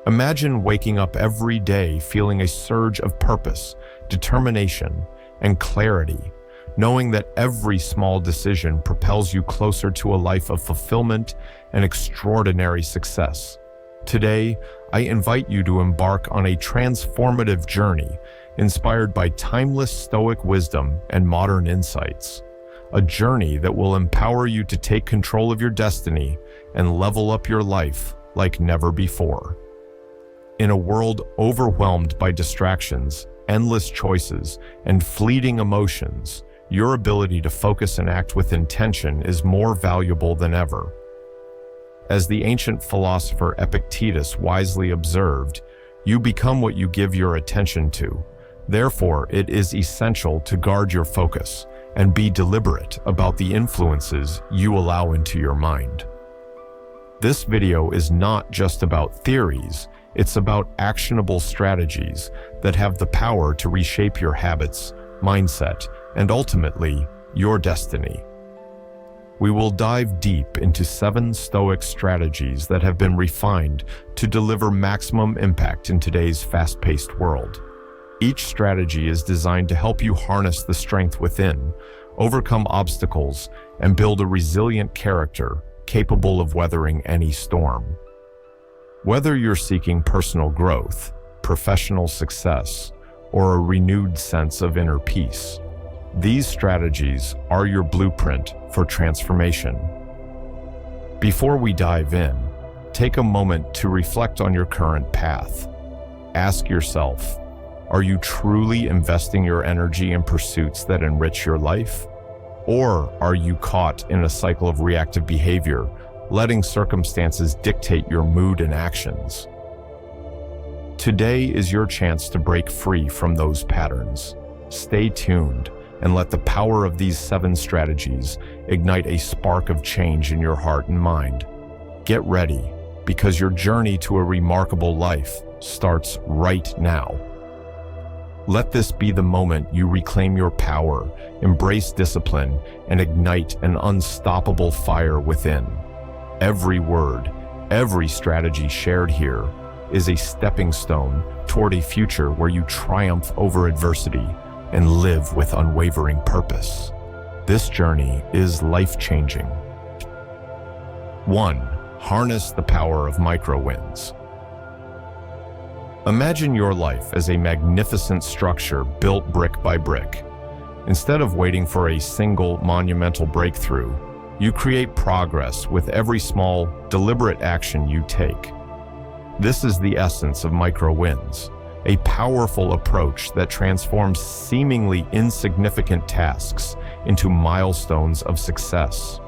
Imagine waking up every day feeling a surge of purpose, determination, and clarity, knowing that every small decision propels you closer to a life of fulfillment and extraordinary success. Today, I invite you to embark on a transformative journey inspired by timeless Stoic wisdom and modern insights. A journey that will empower you to take control of your destiny and level up your life like never before. In a world overwhelmed by distractions, endless choices, and fleeting emotions, your ability to focus and act with intention is more valuable than ever. As the ancient philosopher Epictetus wisely observed, you become what you give your attention to. Therefore, it is essential to guard your focus and be deliberate about the influences you allow into your mind. This video is not just about theories, it's about actionable strategies that have the power to reshape your habits, mindset, and ultimately, your destiny. We will dive deep into 7 Stoic strategies that have been refined to deliver maximum impact in today's fast-paced world. Each strategy is designed to help you harness the strength within, overcome obstacles, and build a resilient character capable of weathering any storm. Whether you're seeking personal growth, professional success, or a renewed sense of inner peace, these strategies are your blueprint for transformation. Before we dive in, take a moment to reflect on your current path. Ask yourself, are you truly investing your energy in pursuits that enrich your life? Or are you caught in a cycle of reactive behavior, letting circumstances dictate your mood and actions? Today is your chance to break free from those patterns. Stay tuned and let the power of these 7 strategies ignite a spark of change in your heart and mind. Get ready, because your journey to a remarkable life starts right now. Let this be the moment you reclaim your power, embrace discipline, and ignite an unstoppable fire within. Every word, every strategy shared here is a stepping stone toward a future where you triumph over adversity and live with unwavering purpose. This journey is life-changing. 1. Harness the power of micro-wins. Imagine your life as a magnificent structure built brick by brick. Instead of waiting for a single monumental breakthrough, you create progress with every small, deliberate action you take. This is the essence of micro-wins, a powerful approach that transforms seemingly insignificant tasks into milestones of success.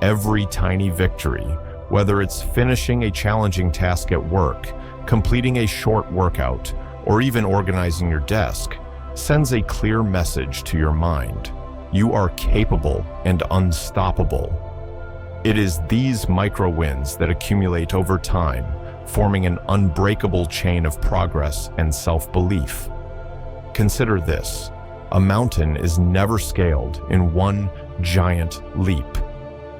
Every tiny victory, whether it's finishing a challenging task at work, completing a short workout, or even organizing your desk, sends a clear message to your mind. You are capable and unstoppable. It is these micro-wins that accumulate over time, forming an unbreakable chain of progress and self-belief. Consider this: a mountain is never scaled in one giant leap.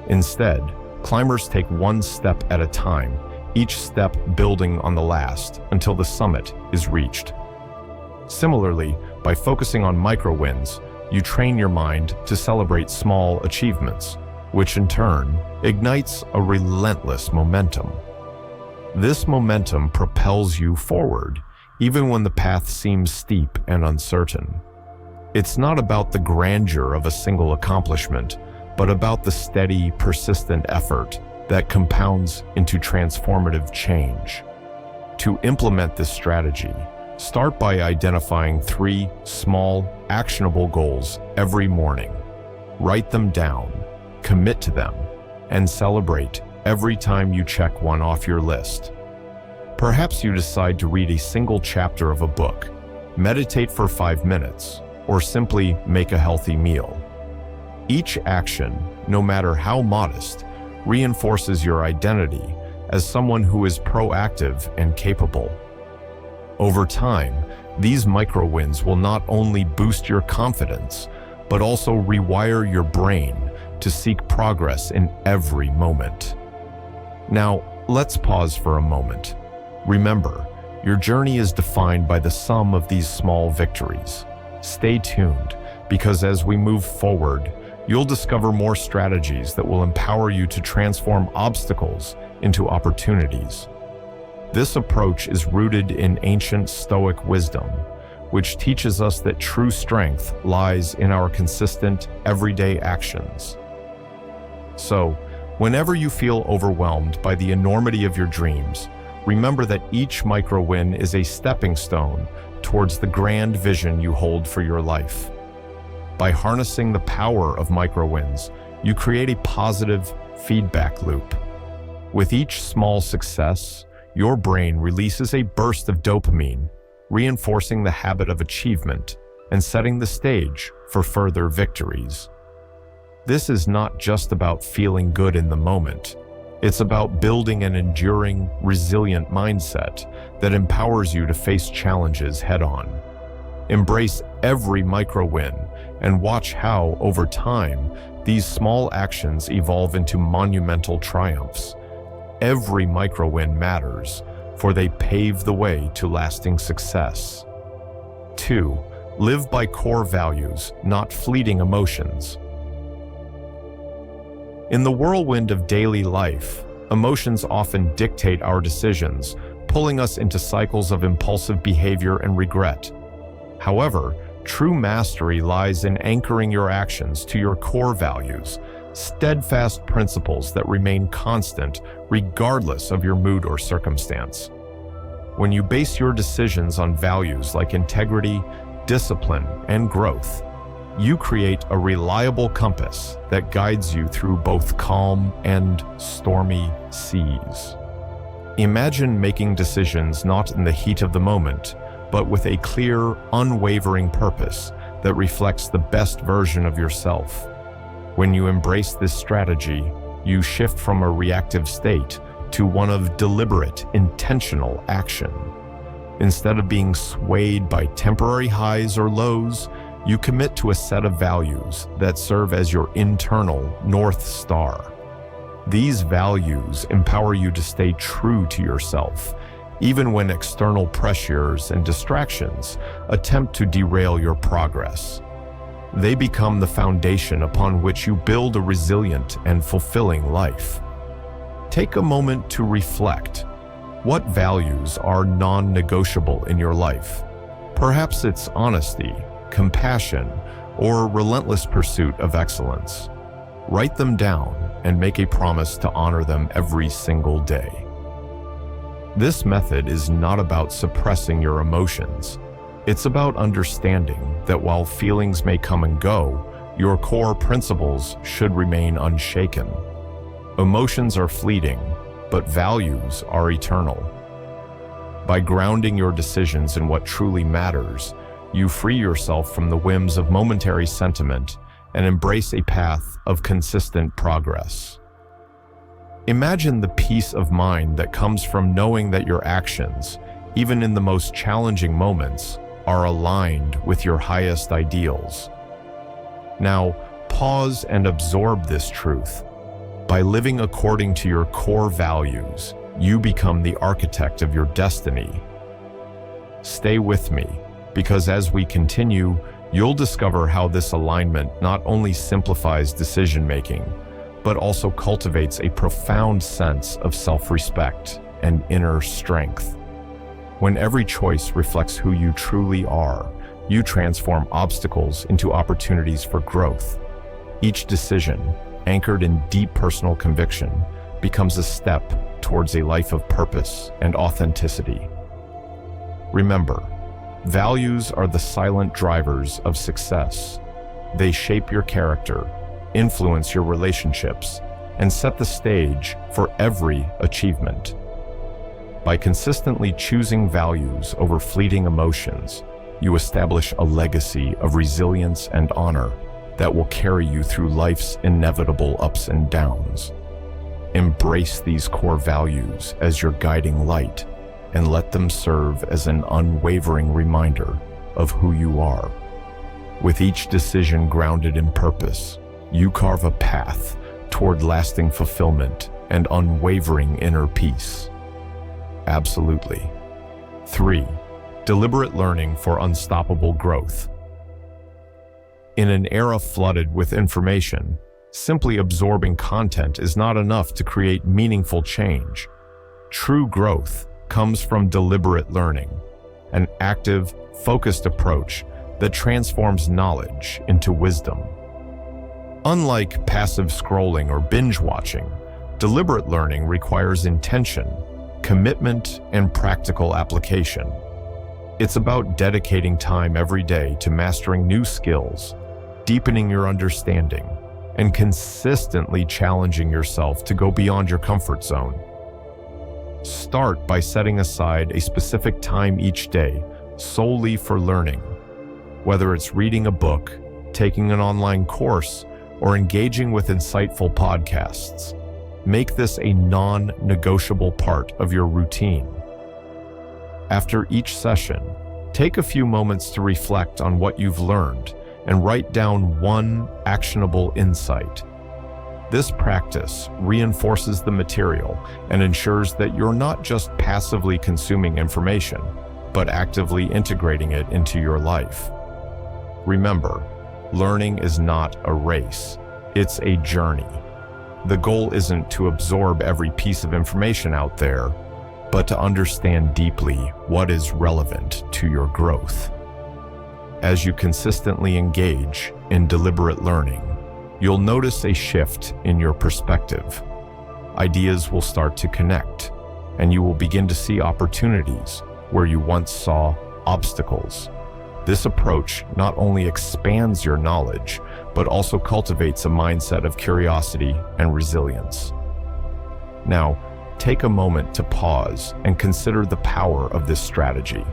Instead, climbers take one step at a time, each step building on the last until the summit is reached. Similarly, by focusing on micro-wins, you train your mind to celebrate small achievements, which in turn ignites a relentless momentum. This momentum propels you forward, even when the path seems steep and uncertain. It's not about the grandeur of a single accomplishment, but about the steady, persistent effort that compounds into transformative change. To implement this strategy, start by identifying 3 small, actionable goals every morning. Write them down, commit to them, and celebrate every time you check one off your list. Perhaps you decide to read a single chapter of a book, meditate for 5 minutes, or simply make a healthy meal. Each action, no matter how modest, reinforces your identity as someone who is proactive and capable. Over time, these micro-wins will not only boost your confidence, but also rewire your brain to seek progress in every moment. Now, let's pause for a moment. Remember, your journey is defined by the sum of these small victories. Stay tuned, because as we move forward, you'll discover more strategies that will empower you to transform obstacles into opportunities. This approach is rooted in ancient Stoic wisdom, which teaches us that true strength lies in our consistent, everyday actions. So, whenever you feel overwhelmed by the enormity of your dreams, remember that each micro-win is a stepping stone towards the grand vision you hold for your life. By harnessing the power of micro-wins, you create a positive feedback loop. With each small success, your brain releases a burst of dopamine, reinforcing the habit of achievement and setting the stage for further victories. This is not just about feeling good in the moment. It's about building an enduring, resilient mindset that empowers you to face challenges head-on. Embrace every micro-win and watch how, over time, these small actions evolve into monumental triumphs. Every micro-win matters, for they pave the way to lasting success. 2. Live by core values, not fleeting emotions. In the whirlwind of daily life, emotions often dictate our decisions, pulling us into cycles of impulsive behavior and regret. However, true mastery lies in anchoring your actions to your core values, steadfast principles that remain constant regardless of your mood or circumstance. When you base your decisions on values like integrity, discipline, and growth, you create a reliable compass that guides you through both calm and stormy seas. Imagine making decisions not in the heat of the moment, but with a clear, unwavering purpose that reflects the best version of yourself. When you embrace this strategy, you shift from a reactive state to one of deliberate, intentional action. Instead of being swayed by temporary highs or lows, you commit to a set of values that serve as your internal North Star. These values empower you to stay true to yourself, even when external pressures and distractions attempt to derail your progress. They become the foundation upon which you build a resilient and fulfilling life. Take a moment to reflect. What values are non-negotiable in your life? Perhaps it's honesty, compassion, or relentless pursuit of excellence. Write them down and make a promise to honor them every single day. This method is not about suppressing your emotions. It's about understanding that while feelings may come and go, your core principles should remain unshaken. Emotions are fleeting, but values are eternal. By grounding your decisions in what truly matters, you free yourself from the whims of momentary sentiment and embrace a path of consistent progress. Imagine the peace of mind that comes from knowing that your actions, even in the most challenging moments, are aligned with your highest ideals. Now, pause and absorb this truth. By living according to your core values, you become the architect of your destiny. Stay with me, because as we continue, you'll discover how this alignment not only simplifies decision-making, but also cultivates a profound sense of self-respect and inner strength. When every choice reflects who you truly are, you transform obstacles into opportunities for growth. Each decision, anchored in deep personal conviction, becomes a step towards a life of purpose and authenticity. Remember, values are the silent drivers of success. They shape your character, influence your relationships, and set the stage for every achievement. By consistently choosing values over fleeting emotions, you establish a legacy of resilience and honor that will carry you through life's inevitable ups and downs. Embrace these core values as your guiding light and let them serve as an unwavering reminder of who you are. With each decision grounded in purpose, you carve a path toward lasting fulfillment and unwavering inner peace. Absolutely. 3. Deliberate learning for unstoppable growth. In an era flooded with information, simply absorbing content is not enough to create meaningful change. True growth comes from deliberate learning, an active, focused approach that transforms knowledge into wisdom. Unlike passive scrolling or binge watching, deliberate learning requires intention, commitment, and practical application. It's about dedicating time every day to mastering new skills, deepening your understanding, and consistently challenging yourself to go beyond your comfort zone. Start by setting aside a specific time each day solely for learning. Whether it's reading a book, taking an online course, or engaging with insightful podcasts, make this a non-negotiable part of your routine. After each session, take a few moments to reflect on what you've learned and write down one actionable insight. This practice reinforces the material and ensures that you're not just passively consuming information, but actively integrating it into your life. Remember, learning is not a race, it's a journey. The goal isn't to absorb every piece of information out there, but to understand deeply what is relevant to your growth. As you consistently engage in deliberate learning, you'll notice a shift in your perspective. Ideas will start to connect, and you will begin to see opportunities where you once saw obstacles. This approach not only expands your knowledge, but also cultivates a mindset of curiosity and resilience. Now, take a moment to pause and consider the power of this strategy.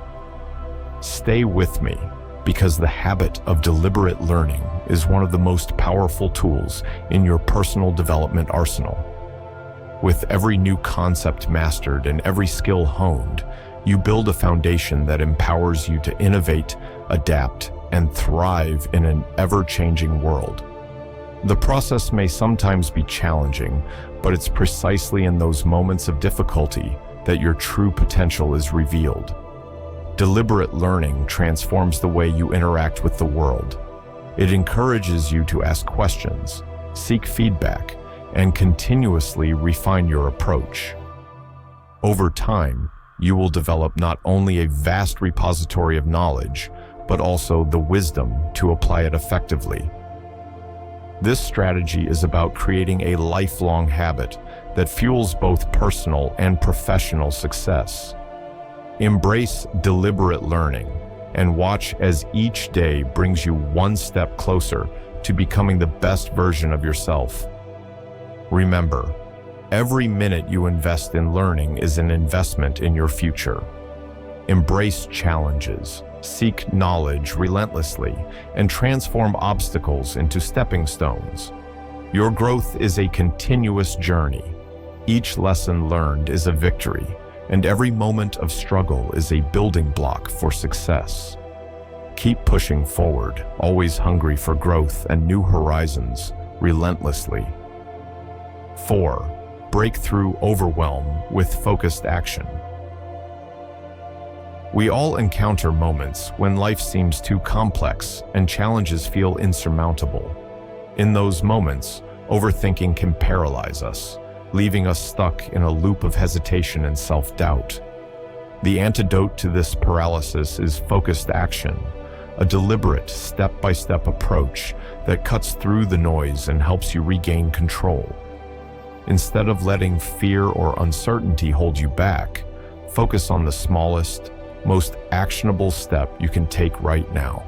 Stay with me, because the habit of deliberate learning is one of the most powerful tools in your personal development arsenal. With every new concept mastered and every skill honed, you build a foundation that empowers you to innovate, adapt, and thrive in an ever-changing world. The process may sometimes be challenging, but it's precisely in those moments of difficulty that your true potential is revealed. Deliberate learning transforms the way you interact with the world. It encourages you to ask questions, seek feedback, and continuously refine your approach. Over time, you will develop not only a vast repository of knowledge, but also the wisdom to apply it effectively. This strategy is about creating a lifelong habit that fuels both personal and professional success. Embrace deliberate learning and watch as each day brings you one step closer to becoming the best version of yourself. Remember, every minute you invest in learning is an investment in your future. Embrace challenges, seek knowledge relentlessly, and transform obstacles into stepping stones. Your growth is a continuous journey. Each lesson learned is a victory, and every moment of struggle is a building block for success. Keep pushing forward, always hungry for growth and new horizons, relentlessly. 4. Break through overwhelm with focused action. We all encounter moments when life seems too complex and challenges feel insurmountable. In those moments, overthinking can paralyze us, leaving us stuck in a loop of hesitation and self-doubt. The antidote to this paralysis is focused action, a deliberate, step-by-step approach that cuts through the noise and helps you regain control. Instead of letting fear or uncertainty hold you back, focus on the smallest, most actionable step you can take right now.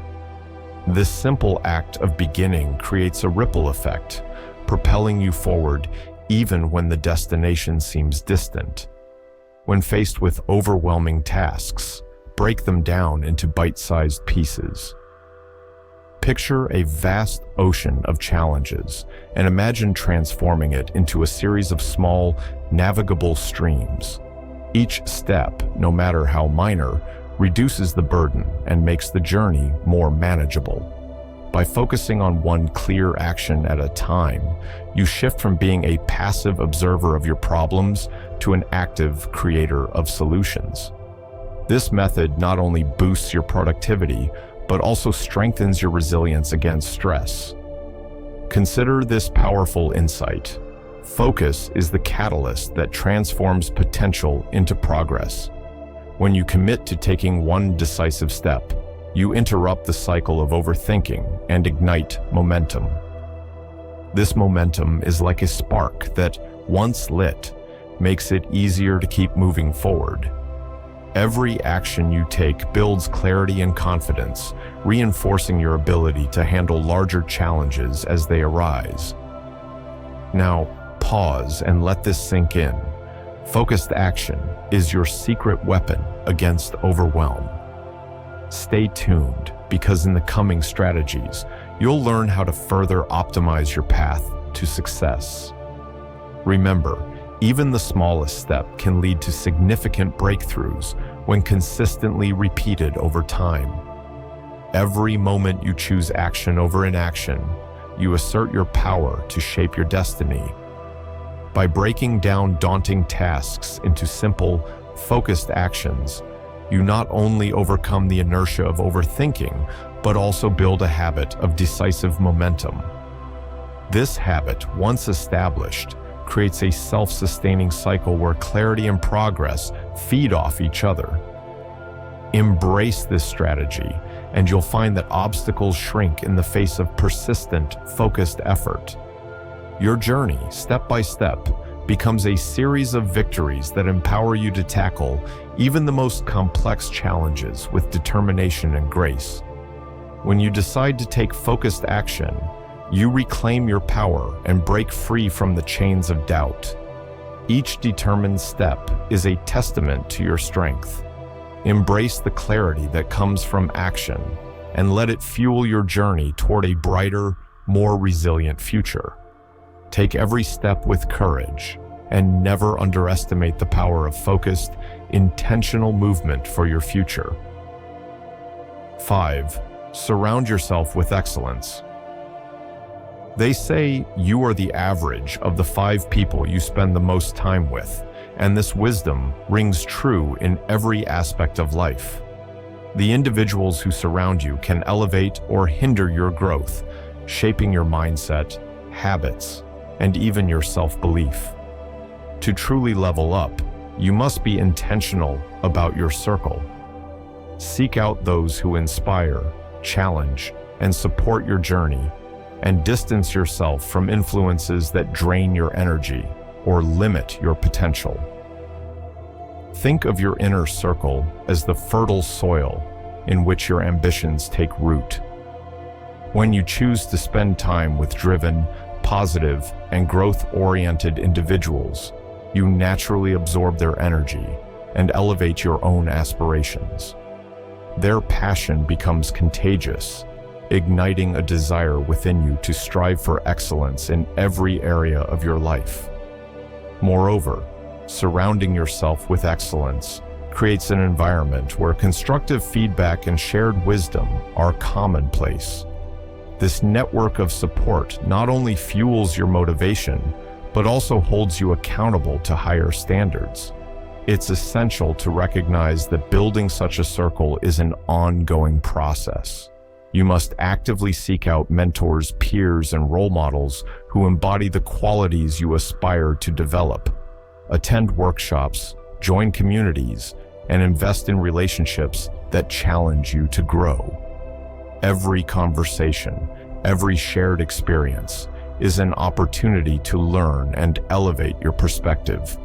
This simple act of beginning creates a ripple effect, propelling you forward even when the destination seems distant. When faced with overwhelming tasks, break them down into bite-sized pieces. Picture a vast ocean of challenges and imagine transforming it into a series of small, navigable streams. Each step, no matter how minor, reduces the burden and makes the journey more manageable. By focusing on one clear action at a time, you shift from being a passive observer of your problems to an active creator of solutions. This method not only boosts your productivity, but also strengthens your resilience against stress. Consider this powerful insight. Focus is the catalyst that transforms potential into progress. When you commit to taking one decisive step, you interrupt the cycle of overthinking and ignite momentum. This momentum is like a spark that, once lit, makes it easier to keep moving forward. Every action you take builds clarity and confidence, reinforcing your ability to handle larger challenges as they arise. Now, pause and let this sink in. Focused action is your secret weapon against overwhelm. Stay tuned, because in the coming strategies, you'll learn how to further optimize your path to success. Remember, even the smallest step can lead to significant breakthroughs when consistently repeated over time. Every moment you choose action over inaction, you assert your power to shape your destiny. By breaking down daunting tasks into simple, focused actions, you not only overcome the inertia of overthinking, but also build a habit of decisive momentum. This habit, once established, creates a self-sustaining cycle where clarity and progress feed off each other. Embrace this strategy, and you'll find that obstacles shrink in the face of persistent, focused effort. Your journey, step by step, becomes a series of victories that empower you to tackle even the most complex challenges with determination and grace. When you decide to take focused action, you reclaim your power and break free from the chains of doubt. Each determined step is a testament to your strength. Embrace the clarity that comes from action and let it fuel your journey toward a brighter, more resilient future. Take every step with courage and never underestimate the power of focused, intentional movement for your future. 5. Surround yourself with excellence. They say you are the average of the 5 people you spend the most time with, and this wisdom rings true in every aspect of life. The individuals who surround you can elevate or hinder your growth, shaping your mindset, habits, and even your self-belief. To truly level up, you must be intentional about your circle. Seek out those who inspire, challenge, and support your journey, and distance yourself from influences that drain your energy or limit your potential. Think of your inner circle as the fertile soil in which your ambitions take root. When you choose to spend time with driven, positive, and growth-oriented individuals, you naturally absorb their energy and elevate your own aspirations. Their passion becomes contagious, igniting a desire within you to strive for excellence in every area of your life. Moreover, surrounding yourself with excellence creates an environment where constructive feedback and shared wisdom are commonplace. This network of support not only fuels your motivation, but also holds you accountable to higher standards. It's essential to recognize that building such a circle is an ongoing process. You must actively seek out mentors, peers, and role models who embody the qualities you aspire to develop. Attend workshops, join communities, and invest in relationships that challenge you to grow. Every conversation, every shared experience is an opportunity to learn and elevate your perspective.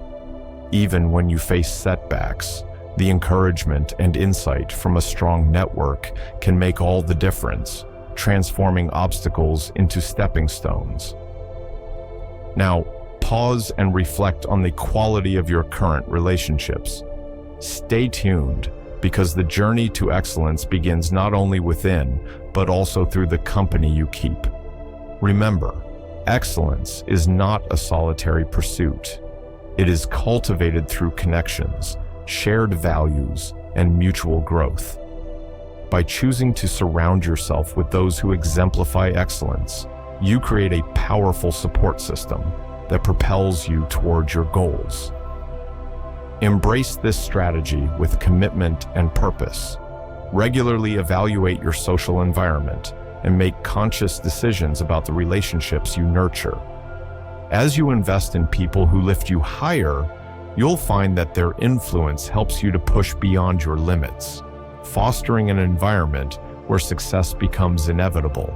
Even when you face setbacks, the encouragement and insight from a strong network can make all the difference, transforming obstacles into stepping stones. Now, pause and reflect on the quality of your current relationships. Stay tuned, because the journey to excellence begins not only within, but also through the company you keep. Remember, excellence is not a solitary pursuit. It is cultivated through connections, shared values, and mutual growth. By choosing to surround yourself with those who exemplify excellence, you create a powerful support system that propels you towards your goals. Embrace this strategy with commitment and purpose. Regularly evaluate your social environment and make conscious decisions about the relationships you nurture. As you invest in people who lift you higher, you'll find that their influence helps you to push beyond your limits, fostering an environment where success becomes inevitable.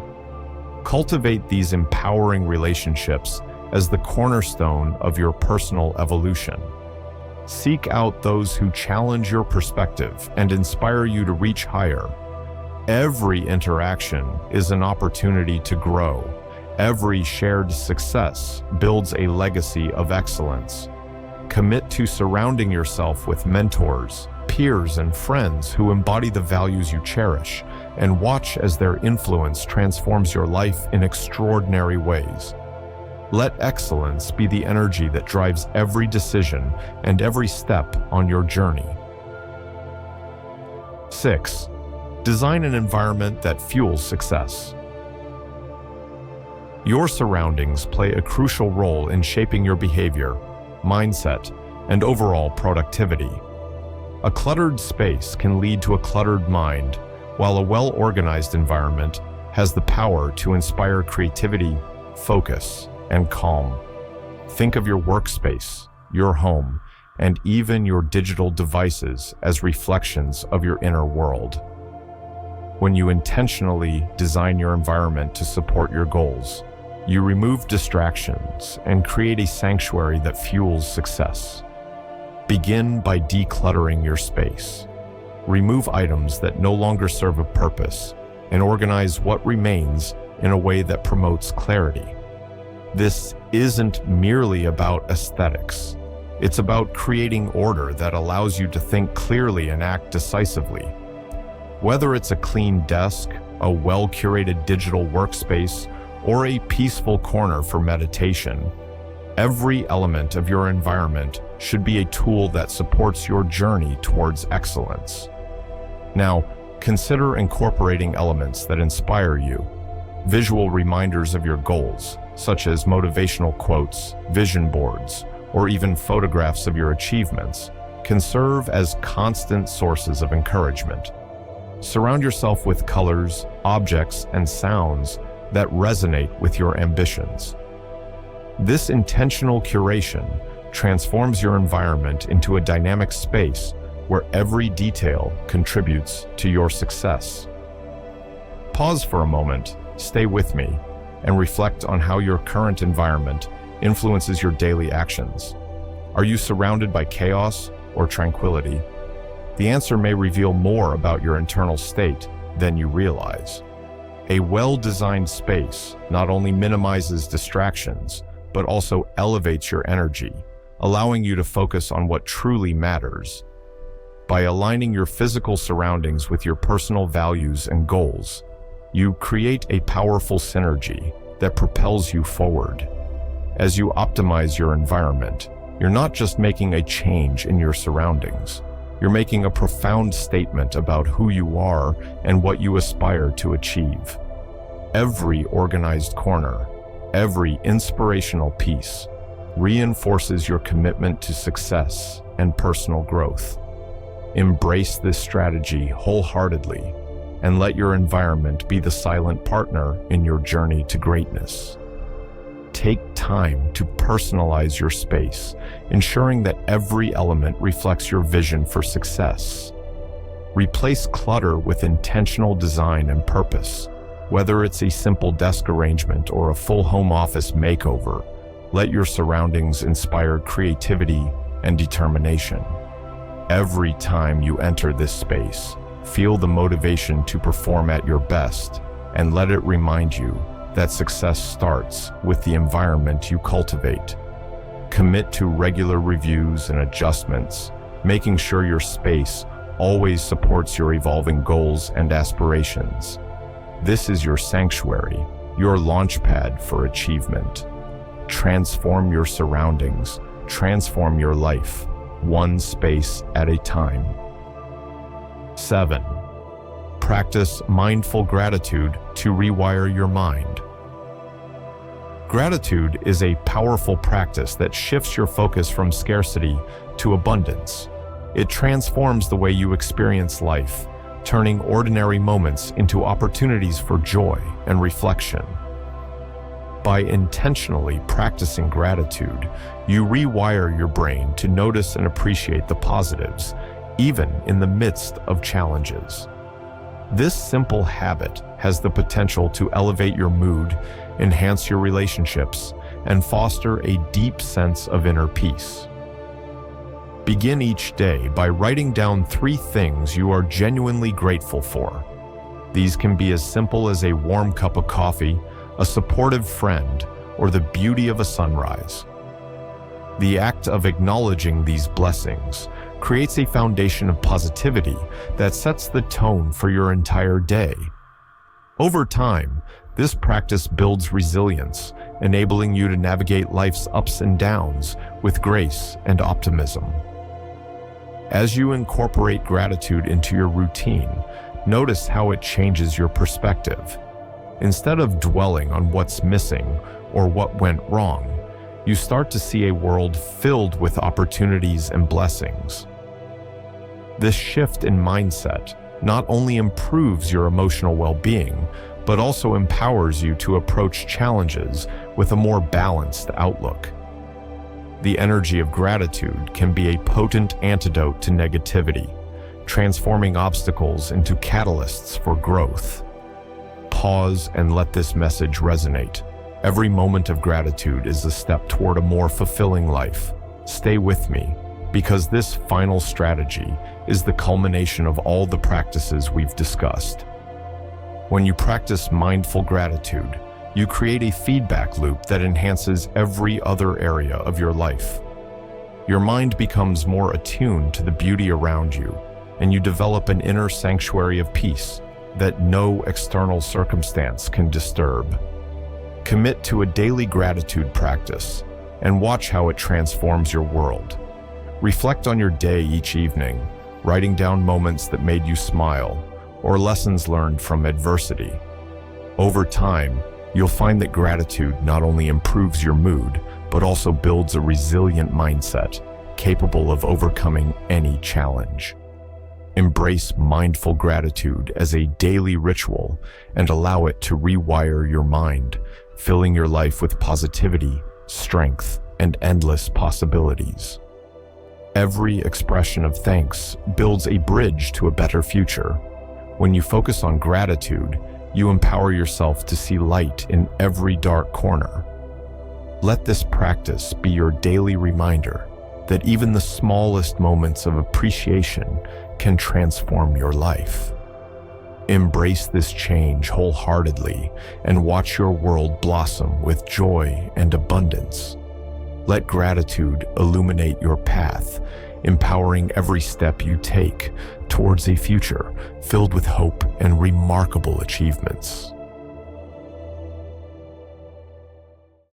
Cultivate these empowering relationships as the cornerstone of your personal evolution. Seek out those who challenge your perspective and inspire you to reach higher. Every interaction is an opportunity to grow. Every shared success builds a legacy of excellence. Commit to surrounding yourself with mentors, peers, and friends who embody the values you cherish, and watch as their influence transforms your life in extraordinary ways. Let excellence be the energy that drives every decision and every step on your journey. 6. Design an environment that fuels success. Your surroundings play a crucial role in shaping your behavior, mindset, and overall productivity. A cluttered space can lead to a cluttered mind, while a well-organized environment has the power to inspire creativity, focus, and calm. Think of your workspace, your home, and even your digital devices as reflections of your inner world. When you intentionally design your environment to support your goals, you remove distractions and create a sanctuary that fuels success. Begin by decluttering your space. Remove items that no longer serve a purpose and organize what remains in a way that promotes clarity. This isn't merely about aesthetics. It's about creating order that allows you to think clearly and act decisively. Whether it's a clean desk, a well-curated digital workspace, or a peaceful corner for meditation, every element of your environment should be a tool that supports your journey towards excellence. Now, consider incorporating elements that inspire you. Visual reminders of your goals, such as motivational quotes, vision boards, or even photographs of your achievements, can serve as constant sources of encouragement. Surround yourself with colors, objects, and sounds that resonate with your ambitions. This intentional curation transforms your environment into a dynamic space where every detail contributes to your success. Pause for a moment, stay with me, and reflect on how your current environment influences your daily actions. Are you surrounded by chaos or tranquility? The answer may reveal more about your internal state than you realize. A well-designed space not only minimizes distractions, but also elevates your energy, allowing you to focus on what truly matters. By aligning your physical surroundings with your personal values and goals, you create a powerful synergy that propels you forward. As you optimize your environment, you're not just making a change in your surroundings. You're making a profound statement about who you are and what you aspire to achieve. Every organized corner, every inspirational piece, reinforces your commitment to success and personal growth. Embrace this strategy wholeheartedly and let your environment be the silent partner in your journey to greatness. Take time to personalize your space, ensuring that every element reflects your vision for success. Replace clutter with intentional design and purpose. Whether it's a simple desk arrangement or a full home office makeover, let your surroundings inspire creativity and determination. Every time you enter this space, feel the motivation to perform at your best, and let it remind you that success starts with the environment you cultivate. Commit to regular reviews and adjustments, making sure your space always supports your evolving goals and aspirations. This is your sanctuary, your launchpad for achievement. Transform your surroundings, transform your life, one space at a time. 7. practice mindful gratitude to rewire your mind. Gratitude is a powerful practice that shifts your focus from scarcity to abundance. It transforms the way you experience life, turning ordinary moments into opportunities for joy and reflection. By intentionally practicing gratitude, you rewire your brain to notice and appreciate the positives, even in the midst of challenges. This simple habit has the potential to elevate your mood, enhance your relationships, and foster a deep sense of inner peace. Begin each day by writing down 3 things you are genuinely grateful for. These can be as simple as a warm cup of coffee, a supportive friend, or the beauty of a sunrise. The act of acknowledging these blessings creates a foundation of positivity that sets the tone for your entire day. Over time, this practice builds resilience, enabling you to navigate life's ups and downs with grace and optimism. As you incorporate gratitude into your routine, notice how it changes your perspective. Instead of dwelling on what's missing or what went wrong, you start to see a world filled with opportunities and blessings. This shift in mindset not only improves your emotional well-being, but also empowers you to approach challenges with a more balanced outlook. The energy of gratitude can be a potent antidote to negativity, transforming obstacles into catalysts for growth. Pause and let this message resonate. Every moment of gratitude is a step toward a more fulfilling life. Stay with me, because this final strategy is the culmination of all the practices we've discussed. When you practice mindful gratitude, you create a feedback loop that enhances every other area of your life. Your mind becomes more attuned to the beauty around you, and you develop an inner sanctuary of peace that no external circumstance can disturb. Commit to a daily gratitude practice and watch how it transforms your world. Reflect on your day each evening, writing down moments that made you smile or lessons learned from adversity. Over time, you'll find that gratitude not only improves your mood, but also builds a resilient mindset capable of overcoming any challenge. Embrace mindful gratitude as a daily ritual and allow it to rewire your mind, filling your life with positivity, strength, and endless possibilities. Every expression of thanks builds a bridge to a better future. When you focus on gratitude, you empower yourself to see light in every dark corner. Let this practice be your daily reminder that even the smallest moments of appreciation can transform your life. Embrace this change wholeheartedly and watch your world blossom with joy and abundance. Let gratitude illuminate your path, empowering every step you take towards a future filled with hope and remarkable achievements.